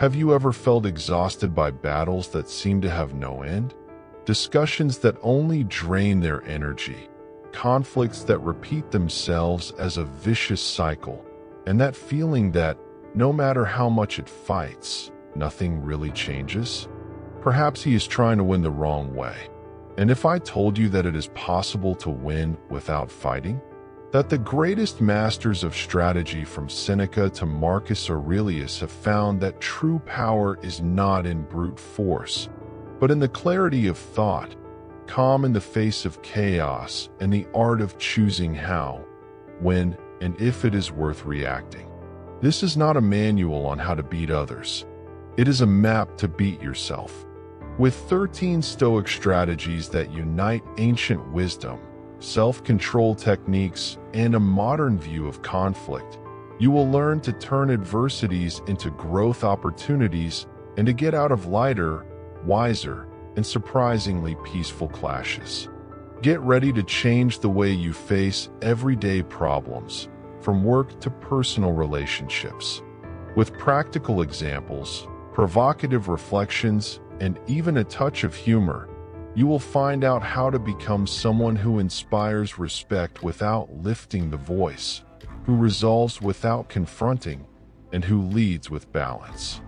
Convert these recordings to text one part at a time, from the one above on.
Have you ever felt exhausted by battles that seem to have no end? Discussions that only drain their energy, conflicts that repeat themselves as a vicious cycle, and that feeling that, no matter how much it fights, nothing really changes? Perhaps he is trying to win the wrong way. And if I told you that it is possible to win without fighting? That the greatest masters of strategy from Seneca to Marcus Aurelius have found that true power is not in brute force, but in the clarity of thought, calm in the face of chaos, and the art of choosing how, when, and if it is worth reacting. This is not a manual on how to beat others. It is a map to beat yourself. With 13 Stoic strategies that unite ancient wisdom, self-control techniques, and a modern view of conflict, you will learn to turn adversities into growth opportunities and to get out of lighter, wiser, and surprisingly peaceful clashes. Get ready to change the way you face everyday problems, from work to personal relationships. With practical examples, provocative reflections, and even a touch of humor, you will find out how to become someone who inspires respect without lifting the voice, who resolves without confronting, and who leads with balance.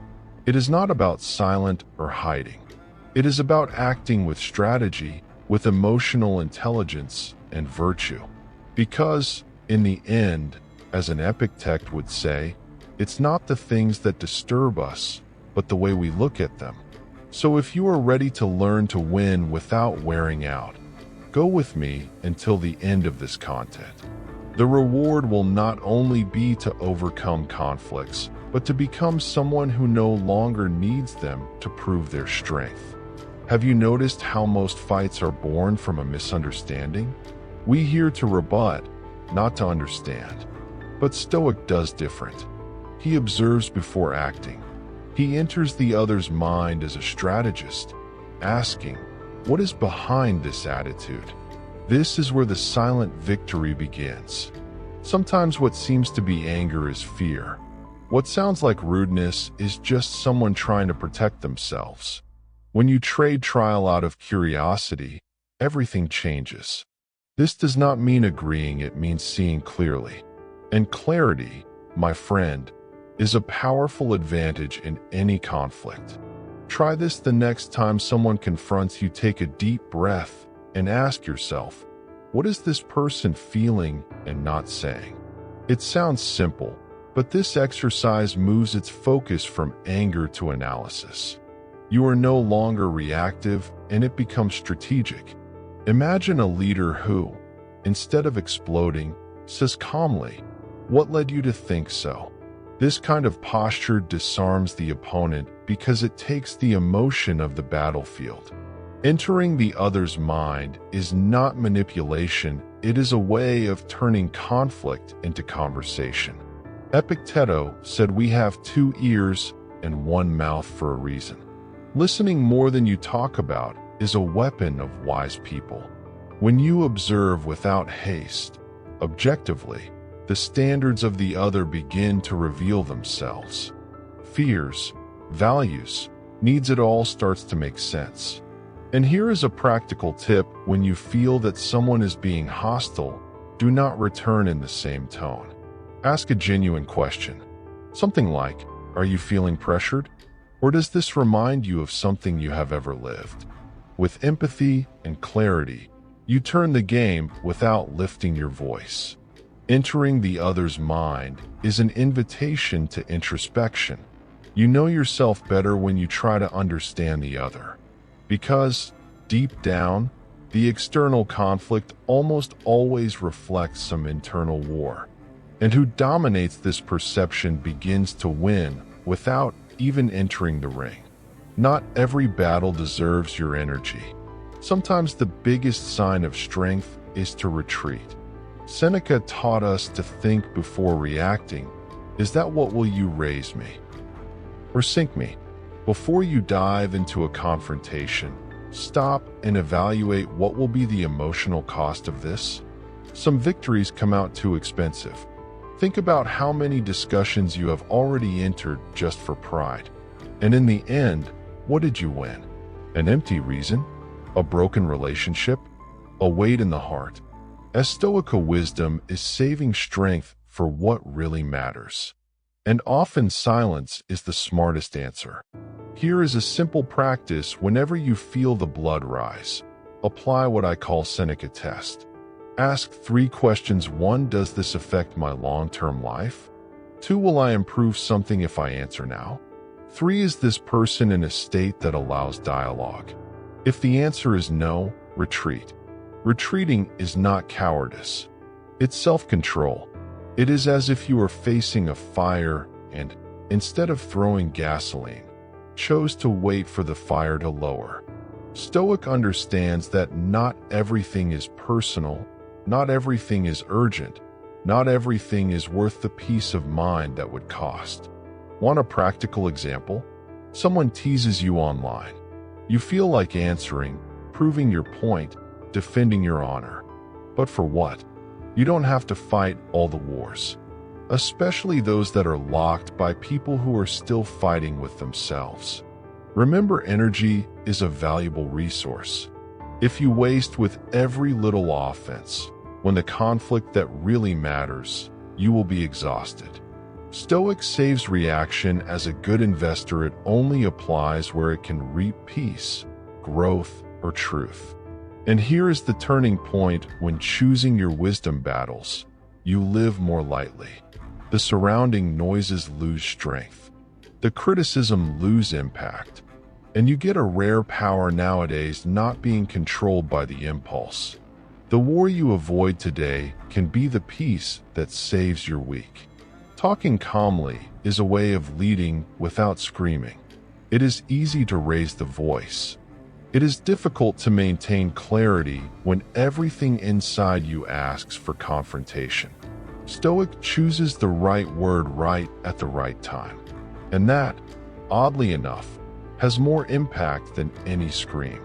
It is not about silent or hiding. It is about acting with strategy, with emotional intelligence and virtue. Because, in the end, as an Epictet would say, it's not the things that disturb us, but the way we look at them. So if you are ready to learn to win without wearing out, go with me until the end of this content. The reward will not only be to overcome conflicts, but to become someone who no longer needs them to prove their strength. Have you noticed how most fights are born from a misunderstanding? We here to rebut, not to understand. But Stoic does different. He observes before acting. He enters the other's mind as a strategist, asking, what is behind this attitude? This is where the silent victory begins. Sometimes what seems to be anger is fear. What sounds like rudeness is just someone trying to protect themselves. When you trade trial out of curiosity, everything changes. This does not mean agreeing, it means seeing clearly. And clarity, my friend, is a powerful advantage in any conflict. Try this the next time someone confronts you. Take a deep breath and ask yourself, what is this person feeling and not saying? It sounds simple, but this exercise moves its focus from anger to analysis. You are no longer reactive, and it becomes strategic. Imagine a leader who, instead of exploding, says calmly, what led you to think so? This kind of posture disarms the opponent because it takes the emotion of the battlefield. Entering the other's mind is not manipulation, it is a way of turning conflict into conversation. Epictet said we have 2 ears and 1 mouth for a reason. Listening more than you talk about is a weapon of wise people. When you observe without haste, objectively, the standards of the other begin to reveal themselves. Fears, values, needs, it all starts to make sense. And here is a practical tip: when you feel that someone is being hostile, do not return in the same tone. Ask a genuine question. Something like, are you feeling pressured? Or does this remind you of something you have ever lived? With empathy and clarity, you turn the game without lifting your voice. Entering the other's mind is an invitation to introspection. You know yourself better when you try to understand the other. Because, deep down, the external conflict almost always reflects some internal war. And who dominates this perception begins to win without even entering the ring. Not every battle deserves your energy. Sometimes the biggest sign of strength is to retreat. Seneca taught us to think before reacting. Is that what will you raise me or sink me? Before you dive into a confrontation, stop and evaluate what will be the emotional cost of this. Some victories come out too expensive. Think about how many discussions you have already entered just for pride. And in the end, what did you win? An empty reason? A broken relationship? A weight in the heart? As Stoical wisdom is saving strength for what really matters. And often silence is the smartest answer. Here is a simple practice whenever you feel the blood rise. Apply what I call Seneca test. Ask 3 questions. 1. Does this affect my long-term life? 2. Will I improve something if I answer now? 3. Is this person in a state that allows dialogue? If the answer is no, retreat. Retreating is not cowardice. It's self-control. It is as if you are facing a fire and, instead of throwing gasoline, chose to wait for the fire to lower. Stoic understands that not everything is personal, not everything is urgent, not everything is worth the peace of mind that would cost. Want a practical example? Someone teases you online. You feel like answering, proving your point, defending your honor. But for what? You don't have to fight all the wars, especially those that are locked by people who are still fighting with themselves. Remember, energy is a valuable resource. If you waste with every little offense, when the conflict that really matters, you will be exhausted. Stoic saves reaction as a good investor. It only applies where it can reap peace, growth, or truth. And here is the turning point: when choosing your wisdom battles, you live more lightly. The surrounding noises lose strength. The criticism lose impact. And you get a rare power nowadays: not being controlled by the impulse. The war you avoid today can be the peace that saves your week. Talking calmly is a way of leading without screaming. It is easy to raise the voice. It is difficult to maintain clarity when everything inside you asks for confrontation. Stoic chooses the right word right at the right time. And that, oddly enough, has more impact than any scream.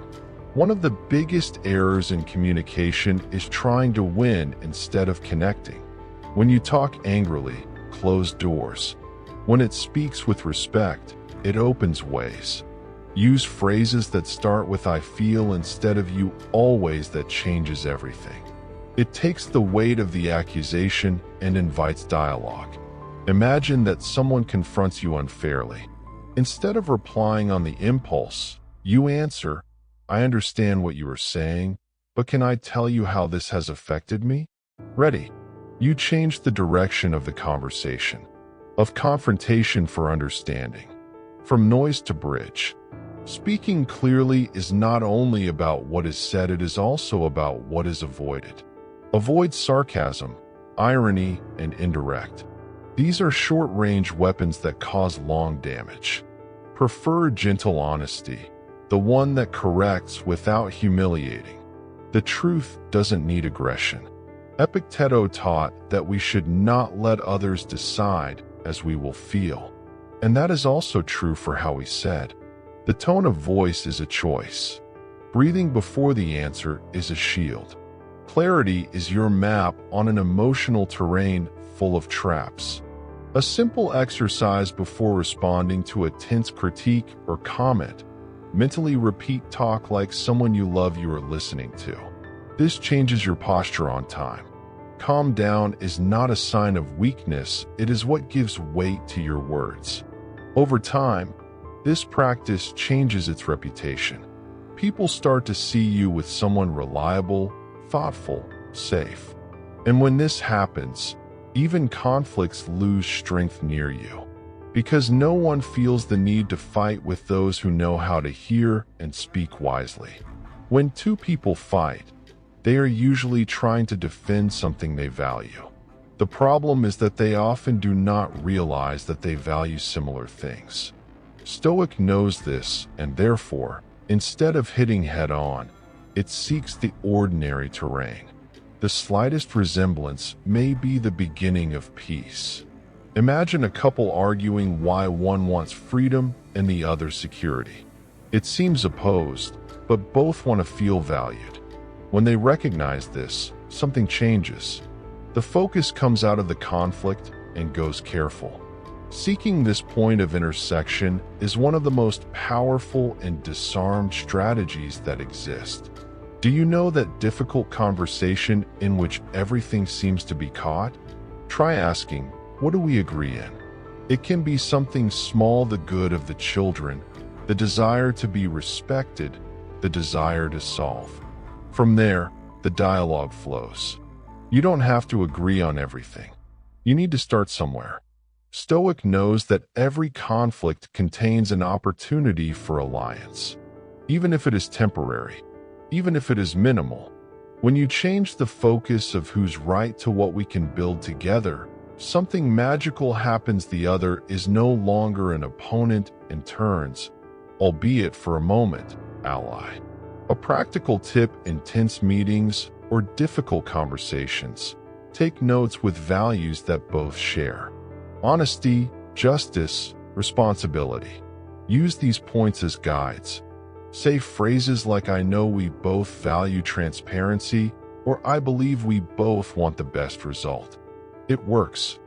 One of the biggest errors in communication is trying to win instead of connecting. When you talk angrily, close doors. When it speaks with respect, it opens ways. Use phrases that start with "I feel" instead of "you always." That changes everything. It takes the weight of the accusation and invites dialogue. Imagine that someone confronts you unfairly. Instead of replying on the impulse, you answer, "I understand what you are saying, but can I tell you how this has affected me?" Ready. You change the direction of the conversation, of confrontation for understanding, from noise to bridge. Speaking clearly is not only about what is said, it is also about what is avoided. Avoid sarcasm, irony, and indirect. These are short-range weapons that cause long damage. Prefer gentle honesty, the one that corrects without humiliating. The truth doesn't need aggression. Epicteto taught that we should not let others decide as we will feel. And that is also true for how we said. The tone of voice is a choice. Breathing before the answer is a shield. Clarity is your map on an emotional terrain full of traps. A simple exercise before responding to a tense critique or comment. Mentally repeat "talk like someone you love you are listening to." This changes your posture on time. Calm down is not a sign of weakness, it is what gives weight to your words. Over time, this practice changes its reputation. People start to see you with someone reliable, thoughtful, safe. And when this happens, even conflicts lose strength near you. Because no one feels the need to fight with those who know how to hear and speak wisely. When 2 people fight, they are usually trying to defend something they value. The problem is that they often do not realize that they value similar things. Stoic knows this, and therefore, instead of hitting head-on, it seeks the ordinary terrain. The slightest resemblance may be the beginning of peace. Imagine a couple arguing why one wants freedom and the other security. It seems opposed, but both want to feel valued. When they recognize this, something changes. The focus comes out of the conflict and goes careful. Seeking this point of intersection is one of the most powerful and disarmed strategies that exist. Do you know that difficult conversation in which everything seems to be caught? Try asking, what do we agree in? It can be something small, the good of the children, the desire to be respected, the desire to solve. From there, the dialogue flows. You don't have to agree on everything. You need to start somewhere. Stoic knows that every conflict contains an opportunity for alliance, even if it is temporary, even if it is minimal. When you change the focus of who's right to what we can build together, something magical happens. The other is no longer an opponent and turns, albeit for a moment, ally. A practical tip in tense meetings or difficult conversations: take notes with values that both share. Honesty, justice, responsibility. Use these points as guides. Say phrases like, I know we both value transparency, or I believe we both want the best result. It works.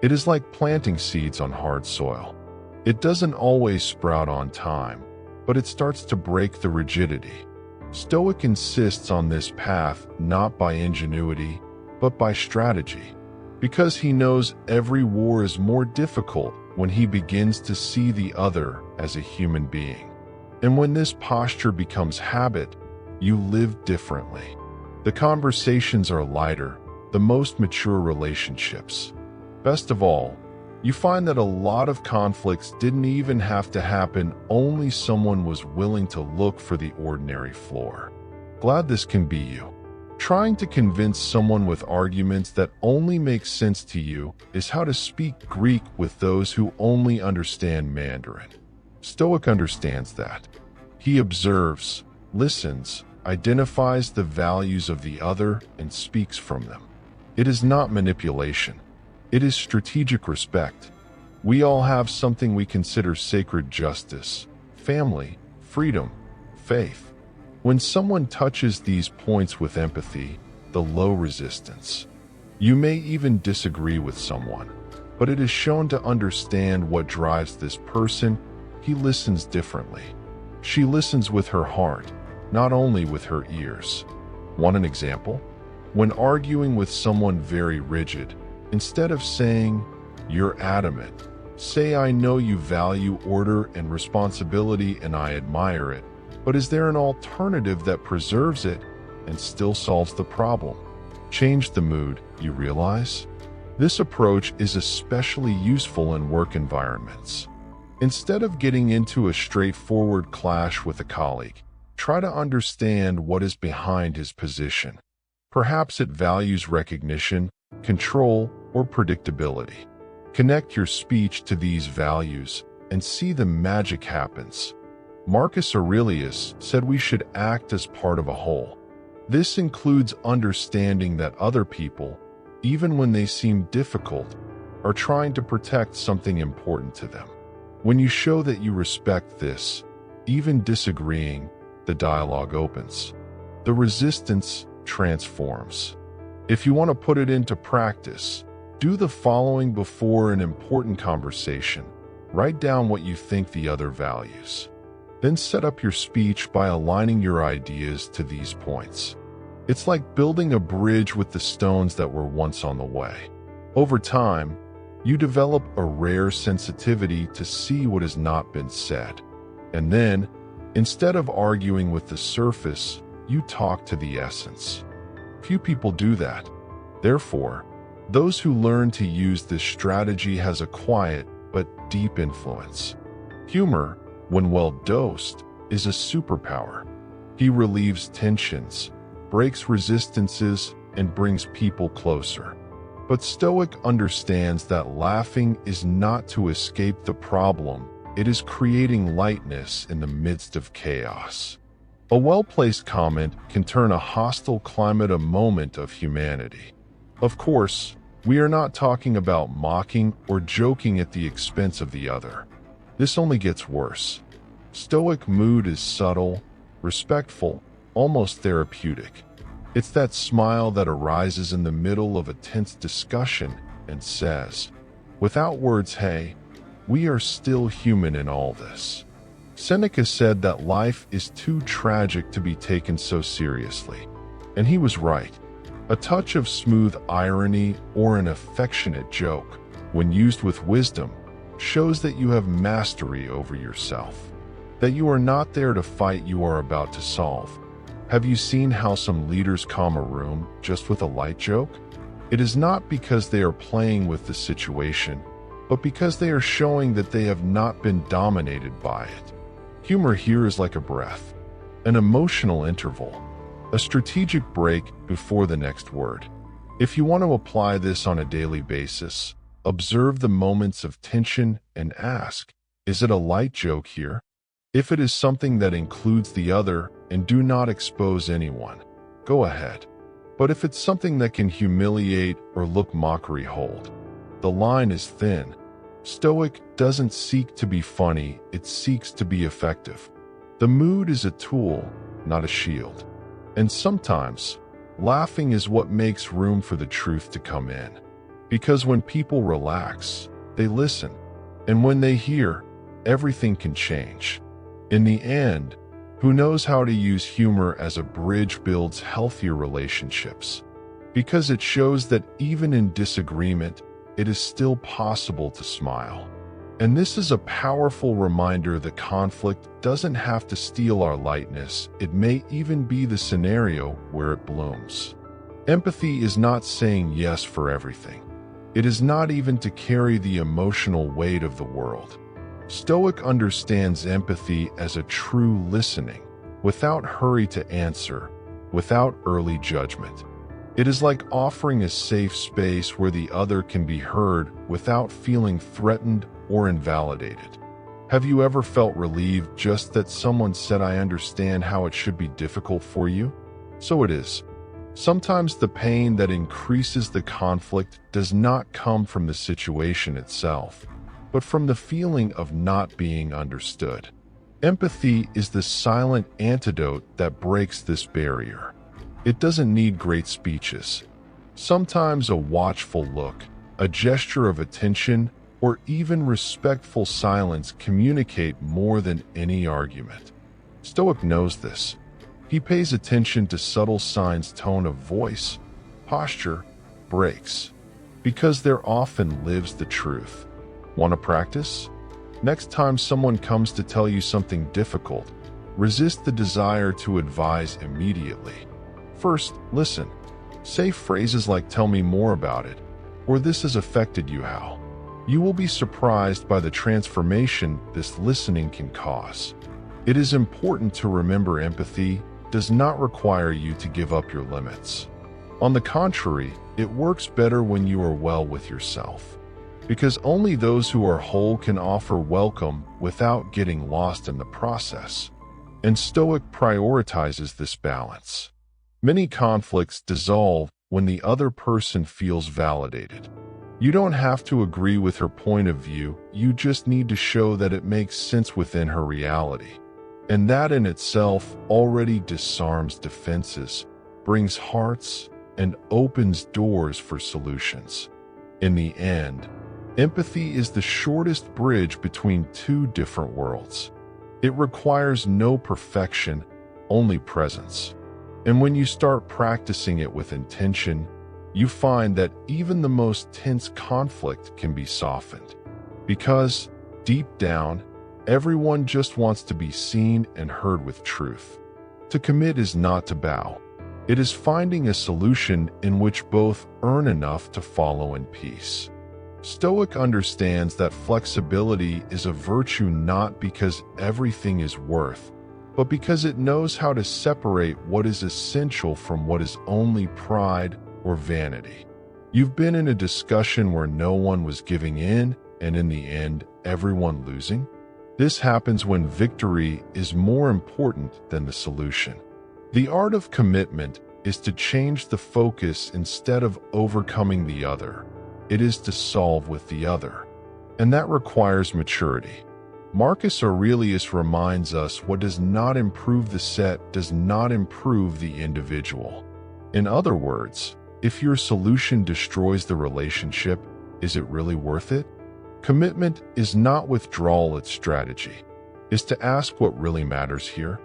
It is like planting seeds on hard soil. It doesn't always sprout on time, but it starts to break the rigidity. Stoic insists on this path not by ingenuity, but by strategy, because he knows every war is more difficult when he begins to see the other as a human being. And when this posture becomes habit, you live differently. The conversations are lighter, the most mature relationships. Best of all, you find that a lot of conflicts didn't even have to happen, only someone was willing to look for the ordinary flaw. Glad this can be you. Trying to convince someone with arguments that only make sense to you is how to speak Greek with those who only understand Mandarin. Stoic understands that. He observes, listens, identifies the values of the other, and speaks from them. It is not manipulation. It is strategic respect. We all have something we consider sacred: justice, family, freedom, faith. When someone touches these points with empathy, the low resistance. You may even disagree with someone, but it is shown to understand what drives this person. He listens differently. She listens with her heart, not only with her ears. Want an example? When arguing with someone very rigid, instead of saying, "You're adamant," say, "I know you value order and responsibility and I admire it, but is there an alternative that preserves it and still solves the problem?" Change the mood, you realize? This approach is especially useful in work environments. Instead of getting into a straightforward clash with a colleague, try to understand what is behind his position. Perhaps it values recognition, control, or predictability. Connect your speech to these values and see the magic happens. Marcus Aurelius said we should act as part of a whole. This includes understanding that other people, even when they seem difficult, are trying to protect something important to them. When you show that you respect this, even disagreeing, the dialogue opens. The resistance transforms. If you want to put it into practice, do the following before an important conversation. Write down what you think the other values. Then set up your speech by aligning your ideas to these points. It's like building a bridge with the stones that were once on the way. Over time, you develop a rare sensitivity to see what has not been said. And then, instead of arguing with the surface, you talk to the essence. Few people do that. Therefore, those who learn to use this strategy has a quiet but deep influence. Humor, when well dosed, is a superpower. He relieves tensions, breaks resistances, and brings people closer. But Stoic understands that laughing is not to escape the problem, it is creating lightness in the midst of chaos. A well-placed comment can turn a hostile climate a moment of humanity. Of course, we are not talking about mocking or joking at the expense of the other. This only gets worse. Stoic mood is subtle, respectful, almost therapeutic. It's that smile that arises in the middle of a tense discussion and says, without words, "Hey, we are still human in all this. Seneca said that life is too tragic to be taken so seriously. And he was right. A touch of smooth irony or an affectionate joke, when used with wisdom, shows that you have mastery over yourself, that you are not there to fight you are about to solve. Have you seen how some leaders calm a room just with a light joke? It is not because they are playing with the situation, but because they are showing that they have not been dominated by it. Humor here is like a breath, an emotional interval, a strategic break before the next word. If you want to apply this on a daily basis, observe the moments of tension and ask, is it a light joke here? If it is something that includes the other and do not expose anyone, go ahead. But if it's something that can humiliate or look mockery, hold. The line is thin. Stoic doesn't seek to be funny, it seeks to be effective. The mood is a tool, not a shield. And sometimes, laughing is what makes room for the truth to come in. Because when people relax, they listen. And when they hear, everything can change. In the end, who knows how to use humor as a bridge builds healthier relationships? Because it shows that even in disagreement, it is still possible to smile. And this is a powerful reminder that conflict doesn't have to steal our lightness. It may even be the scenario where it blooms. Empathy is not saying yes for everything. It is not even to carry the emotional weight of the world. Stoic understands empathy as a true listening, without hurry to answer, without early judgment. It is like offering a safe space where the other can be heard without feeling threatened or invalidated. Have you ever felt relieved just that someone said, "I understand how it should be difficult for you"? So it is. Sometimes the pain that increases the conflict does not come from the situation itself, but from the feeling of not being understood. Empathy is the silent antidote that breaks this barrier. It doesn't need great speeches. Sometimes a watchful look, a gesture of attention, or even respectful silence communicate more than any argument. Stoic knows this. He pays attention to subtle signs, tone of voice, posture, breaks, because there often lives the truth. Want to practice? Next time someone comes to tell you something difficult, resist the desire to advise immediately. First, listen. Say phrases like, "Tell me more about it," or "This has affected you how." You will be surprised by the transformation this listening can cause. It is important to remember empathy does not require you to give up your limits. On the contrary, it works better when you are well with yourself. Because only those who are whole can offer welcome without getting lost in the process. And Stoic prioritizes this balance. Many conflicts dissolve when the other person feels validated. You don't have to agree with her point of view, you just need to show that it makes sense within her reality. And that in itself already disarms defenses, brings hearts, and opens doors for solutions. In the end, empathy is the shortest bridge between two different worlds. It requires no perfection, only presence. And when you start practicing it with intention, you find that even the most tense conflict can be softened. Because, deep down, everyone just wants to be seen and heard with truth. To commit is not to bow. It is finding a solution in which both earn enough to follow in peace. Stoic understands that flexibility is a virtue not because everything is worth, but because it knows how to separate what is essential from what is only pride or vanity. You've been in a discussion where no one was giving in, and in the end, everyone losing? This happens when victory is more important than the solution. The art of commitment is to change the focus instead of overcoming the other. It is to solve with the other. And that requires maturity. Marcus Aurelius reminds us what does not improve the set does not improve the individual. In other words, if your solution destroys the relationship, is it really worth it? Commitment is not withdrawal, it's strategy. Is to ask what really matters here.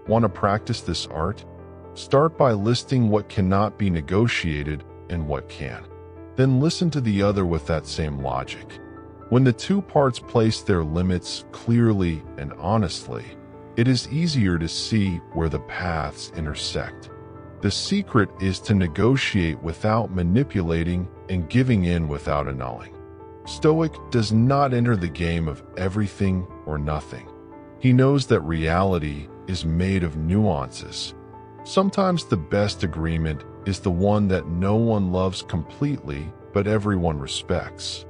Want to practice this art? Start by listing what cannot be negotiated and what can. Then listen to the other with that same logic. When the two parts place their limits clearly and honestly, it is easier to see where the paths intersect. The secret is to negotiate without manipulating and giving in without annulling. Stoic does not enter the game of everything or nothing. He knows that reality is made of nuances. Sometimes the best agreement is the one that no one loves completely, but everyone respects.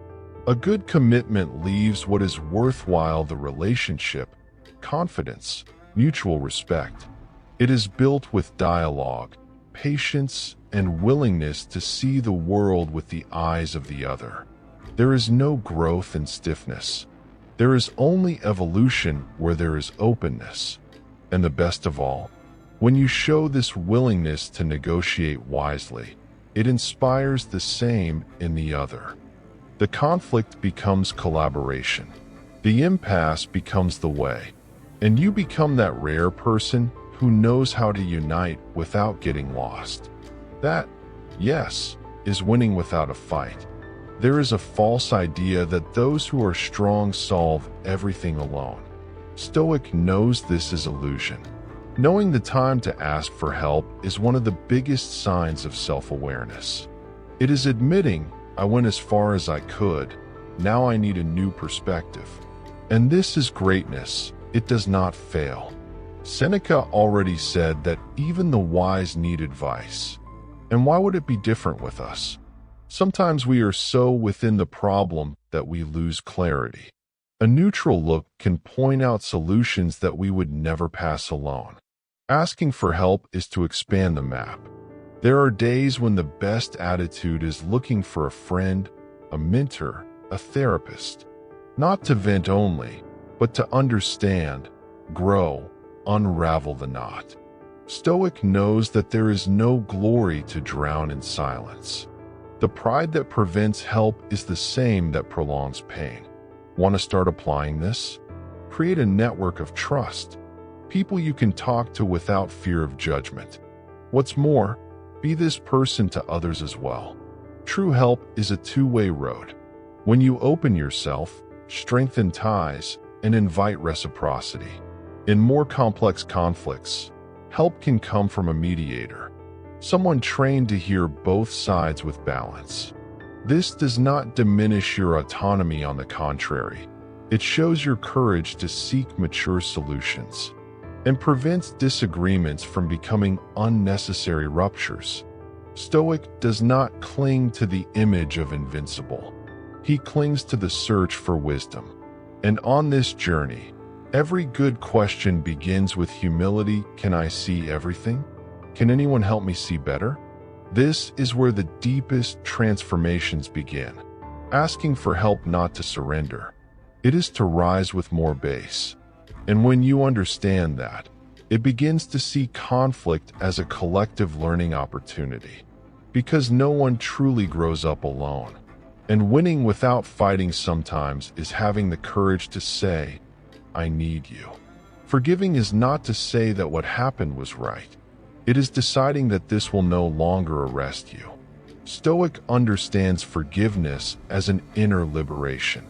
A good commitment leaves what is worthwhile: the relationship, confidence, mutual respect. It is built with dialogue, patience, and willingness to see the world with the eyes of the other. There is no growth in stiffness. There is only evolution where there is openness. And the best of all, when you show this willingness to negotiate wisely, it inspires the same in the other. The conflict becomes collaboration. The impasse becomes the way. And you become that rare person who knows how to unite without getting lost. That, yes, is winning without a fight. There is a false idea that those who are strong solve everything alone. Stoic knows this is illusion. Knowing the time to ask for help is one of the biggest signs of self-awareness. It is admitting, I went as far as I could, now I need a new perspective. And this is greatness. It does not fail. Seneca already said that even the wise need advice. And why would it be different with us? Sometimes we are so within the problem that we lose clarity. A neutral look can point out solutions that we would never pass alone. Asking for help is to expand the map. There are days when the best attitude is looking for a friend, a mentor, a therapist. Not to vent only, but to understand, grow, unravel the knot. Stoic knows that there is no glory to drown in silence. The pride that prevents help is the same that prolongs pain. Want to start applying this? Create a network of trust. People you can talk to without fear of judgment. What's more, be this person to others as well. True help is a two-way road. When you open yourself, strengthen ties, and invite reciprocity. In more complex conflicts, help can come from a mediator. Someone trained to hear both sides with balance. This does not diminish your autonomy, on the contrary. It shows your courage to seek mature solutions and prevents disagreements from becoming unnecessary ruptures. Stoic does not cling to the image of invincible. He clings to the search for wisdom. And on this journey, every good question begins with humility. Can I see everything? Can anyone help me see better? This is where the deepest transformations begin. Asking for help, not to surrender. It is to rise with more base. And when you understand that, it begins to see conflict as a collective learning opportunity. Because no one truly grows up alone. And winning without fighting sometimes is having the courage to say, I need you. Forgiving is not to say that what happened was right. It is deciding that this will no longer arrest you. Stoic understands forgiveness as an inner liberation,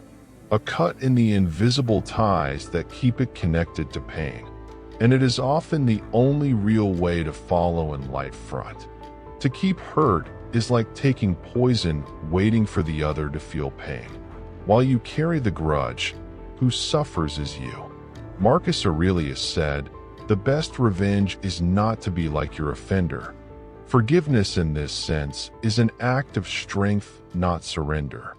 a cut in the invisible ties that keep it connected to pain. And it is often the only real way to follow in light front. To keep hurt is like taking poison, waiting for the other to feel pain. While you carry the grudge, who suffers is you. Marcus Aurelius said, the best revenge is not to be like your offender. Forgiveness in this sense is an act of strength, not surrender.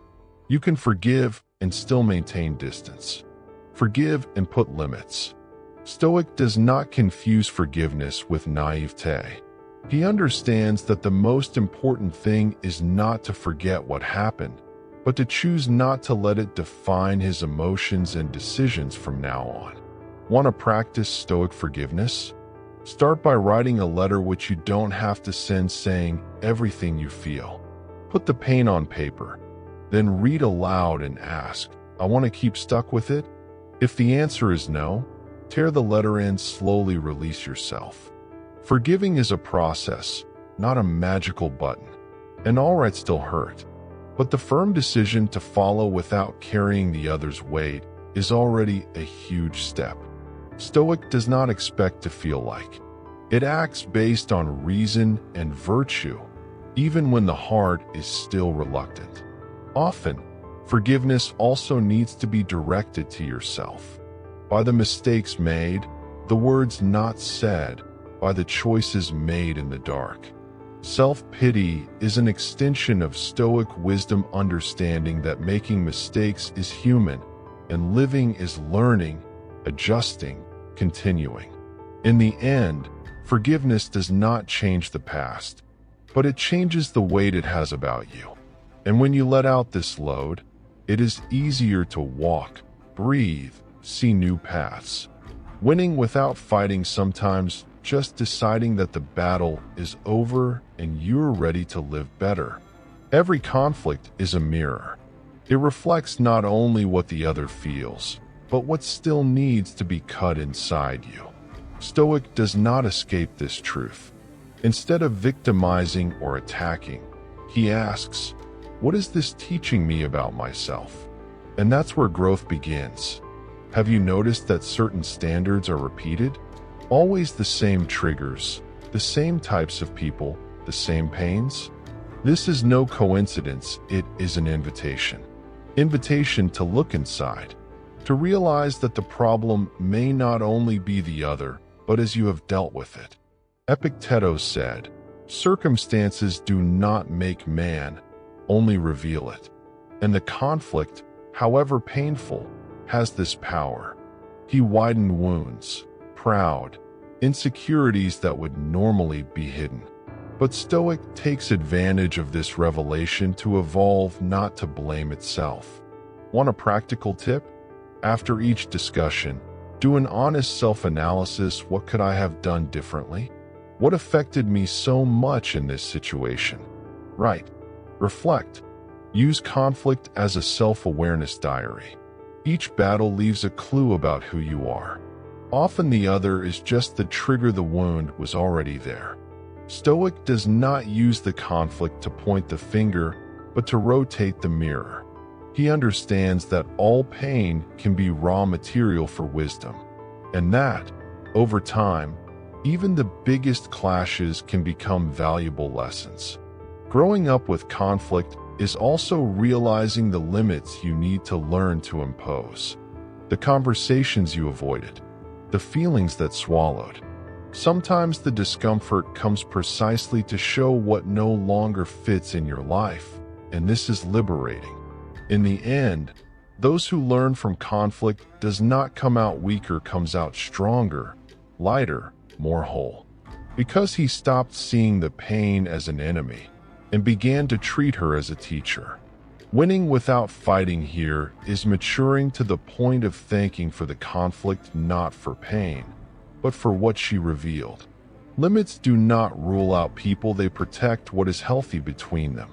You can forgive and still maintain distance. Forgive and put limits. Stoic does not confuse forgiveness with naivete. He understands that the most important thing is not to forget what happened, but to choose not to let it define his emotions and decisions from now on. Want to practice Stoic forgiveness? Start by writing a letter which you don't have to send, saying everything you feel. Put the pain on paper, then read aloud and ask, I want to keep stuck with it? If the answer is no, tear the letter and slowly release yourself. Forgiving is a process, not a magical button. And alright still hurt, but the firm decision to follow without carrying the other's weight is already a huge step. Stoic does not expect to feel like. It acts based on reason and virtue, even when the heart is still reluctant. Often, forgiveness also needs to be directed to yourself. By the mistakes made, the words not said, by the choices made in the dark. Self-pity is an extension of Stoic wisdom, understanding that making mistakes is human and living is learning, adjusting, continuing. In the end, forgiveness does not change the past, but it changes the weight it has about you. And when you let out this load, it is easier to walk, breathe, see new paths. Winning without fighting, sometimes just deciding that the battle is over and you're ready to live better. Every conflict is a mirror. It reflects not only what the other feels, but what still needs to be cut inside you. Stoic does not escape this truth. Instead of victimizing or attacking, he asks, what is this teaching me about myself? And that's where growth begins. Have you noticed that certain standards are repeated? Always the same triggers, the same types of people, the same pains? This is no coincidence, it is an invitation. Invitation to look inside, to realize that the problem may not only be the other, but as you have dealt with it. Epictetus said, circumstances do not make man, only reveal it. And the conflict, however painful, has this power. He widened wounds, proud, insecurities that would normally be hidden. But Stoic takes advantage of this revelation to evolve, not to blame itself. Want a practical tip? After each discussion, do an honest self-analysis. What could I have done differently? What affected me so much in this situation? Right. Reflect. Use conflict as a self-awareness diary. Each battle leaves a clue about who you are. Often the other is just the trigger. The wound was already there. Stoic does not use the conflict to point the finger, but to rotate the mirror. He understands that all pain can be raw material for wisdom, and that, over time, even the biggest clashes can become valuable lessons. Growing up with conflict is also realizing the limits you need to learn to impose. The conversations you avoided, the feelings that swallowed. Sometimes the discomfort comes precisely to show what no longer fits in your life, and this is liberating. In the end, those who learn from conflict does not come out weaker, comes out stronger, lighter, more whole. Because he stopped seeing the pain as an enemy and began to treat her as a teacher. Winning without fighting here is maturing to the point of thanking for the conflict, not for pain, but for what she revealed. Limits do not rule out people, they protect what is healthy between them.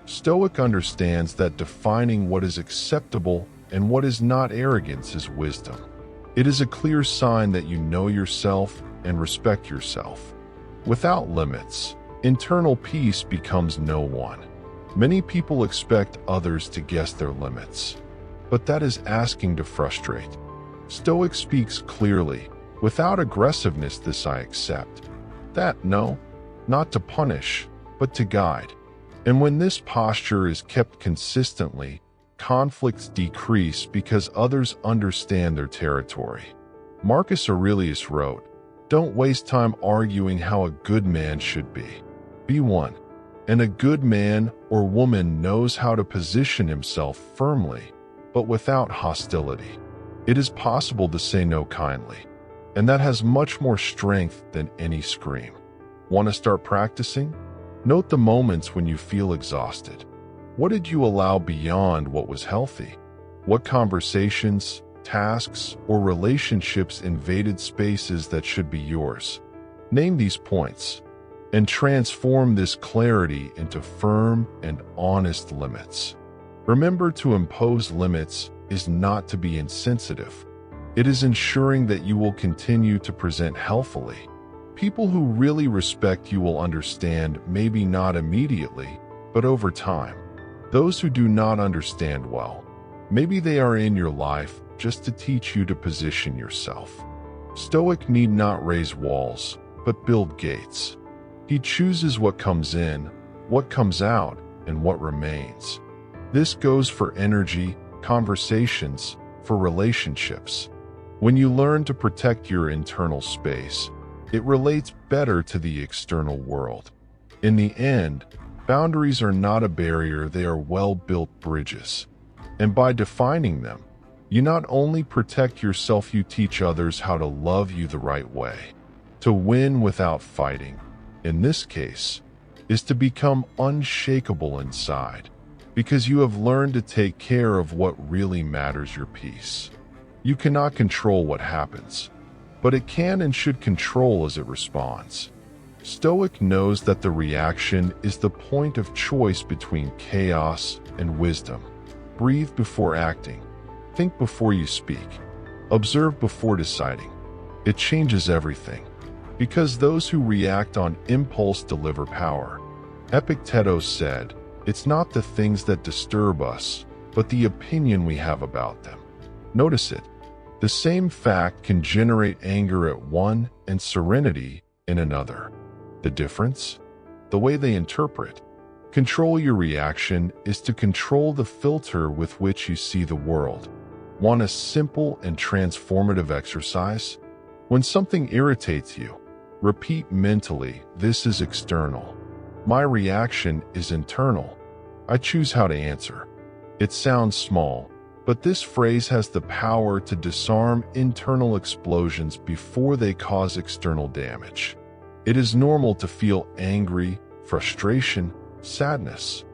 Stoic understands that defining what is acceptable and what is not arrogance is wisdom. It is a clear sign that you know yourself and respect yourself. Without limits, internal peace becomes no one. Many people expect others to guess their limits, but that is asking to frustrate. Stoic speaks clearly, without aggressiveness. This I accept. That, no, not to punish, but to guide. And when this posture is kept consistently, conflicts decrease because others understand their territory. Marcus Aurelius wrote, "Don't waste time arguing how a good man should be. Be one." And a good man or woman knows how to position himself firmly, but without hostility. It is possible to say no kindly, and that has much more strength than any scream. Want to start practicing? Note the moments when you feel exhausted. What did you allow beyond what was healthy? What conversations, tasks, or relationships invaded spaces that should be yours? Name these points and transform this clarity into firm and honest limits. Remember, to impose limits is not to be insensitive. It is ensuring that you will continue to present healthily. People who really respect you will understand, maybe not immediately, but over time. Those who do not understand well, maybe they are in your life just to teach you to position yourself. Stoic need not raise walls, but build gates. He chooses what comes in, what comes out, and what remains. This goes for energy, conversations, for relationships. When you learn to protect your internal space, it relates better to the external world. In the end, boundaries are not a barrier, they are well-built bridges. And by defining them, you not only protect yourself, you teach others how to love you the right way. To win without fighting, in this case, is to become unshakable inside, because you have learned to take care of what really matters, your peace. You cannot control what happens, but it can and should control as it responds. Stoic knows that the reaction is the point of choice between chaos and wisdom. Breathe before acting. Think before you speak. Observe before deciding. It changes everything. Because those who react on impulse deliver power. Epictetus said, "It's not the things that disturb us, but the opinion we have about them." Notice it. The same fact can generate anger at one and serenity in another. The difference? The way they interpret. Control your reaction is to control the filter with which you see the world. Want a simple and transformative exercise? When something irritates you, repeat mentally, "This is external. My reaction is internal. I choose how to answer." It sounds small, but this phrase has the power to disarm internal explosions before they cause external damage. It is normal to feel angry, frustration, sadness.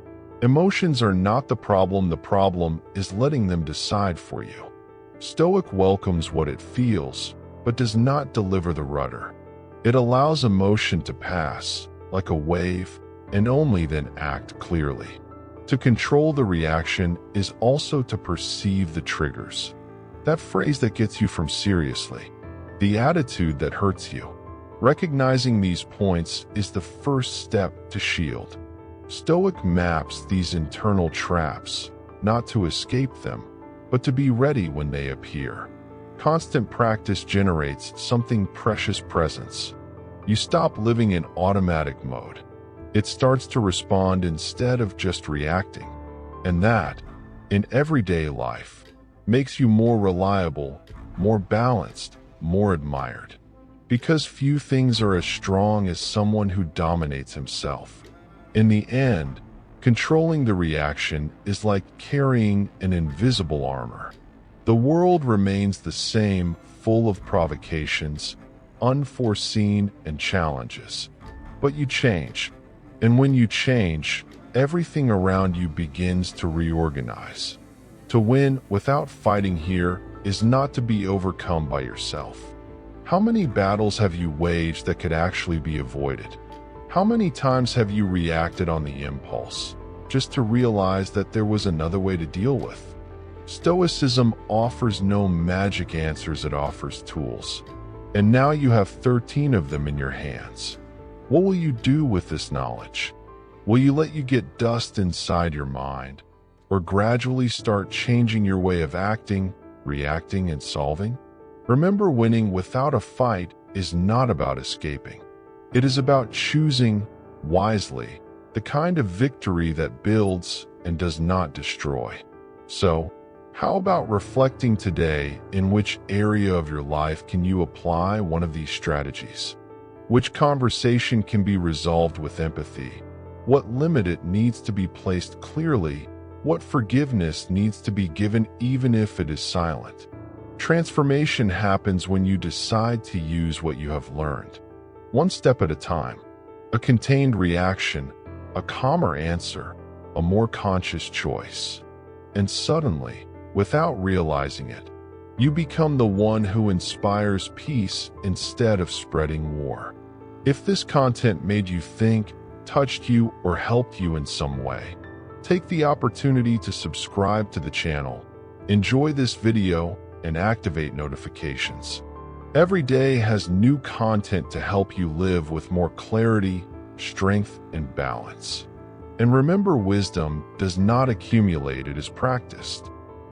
Emotions are not the problem is letting them decide for you. Stoic welcomes what it feels, but does not deliver the rudder. It allows emotion to pass, like a wave, and only then act clearly. To control the reaction is also to perceive the triggers. That phrase that gets you from seriously. The attitude that hurts you. Recognizing these points is the first step to shield. Stoic maps these internal traps, not to escape them, but to be ready when they appear. Constant practice generates something precious: presence. You stop living in automatic mode. It starts to respond instead of just reacting. And that, in everyday life, makes you more reliable, more balanced, more admired. Because few things are as strong as someone who dominates himself. In the end, controlling the reaction is like carrying an invisible armor. The world remains the same, full of provocations, unforeseen, and challenges. But you change. And when you change, everything around you begins to reorganize. To win without fighting here is not to be overcome by yourself. How many battles have you waged that could actually be avoided? How many times have you reacted on the impulse, just to realize that there was another way to deal with? Stoicism offers no magic answers, it offers tools. And now you have 13 of them in your hands. What will you do with this knowledge? Will you let you get dust inside your mind, or gradually start changing your way of acting, reacting, and solving? Remember, winning without a fight is not about escaping. It is about choosing wisely, the kind of victory that builds and does not destroy. So, how about reflecting today? In which area of your life can you apply one of these strategies? Which conversation can be resolved with empathy? What limit needs to be placed clearly? What forgiveness needs to be given even if it is silent? Transformation happens when you decide to use what you have learned. One step at a time. A contained reaction, a calmer answer, a more conscious choice. And suddenly, without realizing it, you become the one who inspires peace instead of spreading war. If this content made you think, touched you, or helped you in some way, take the opportunity to subscribe to the channel Enjoy this video and activate notifications. Every day has new content to help you live with more clarity, strength, and balance. And remember, wisdom does not accumulate, it is practiced.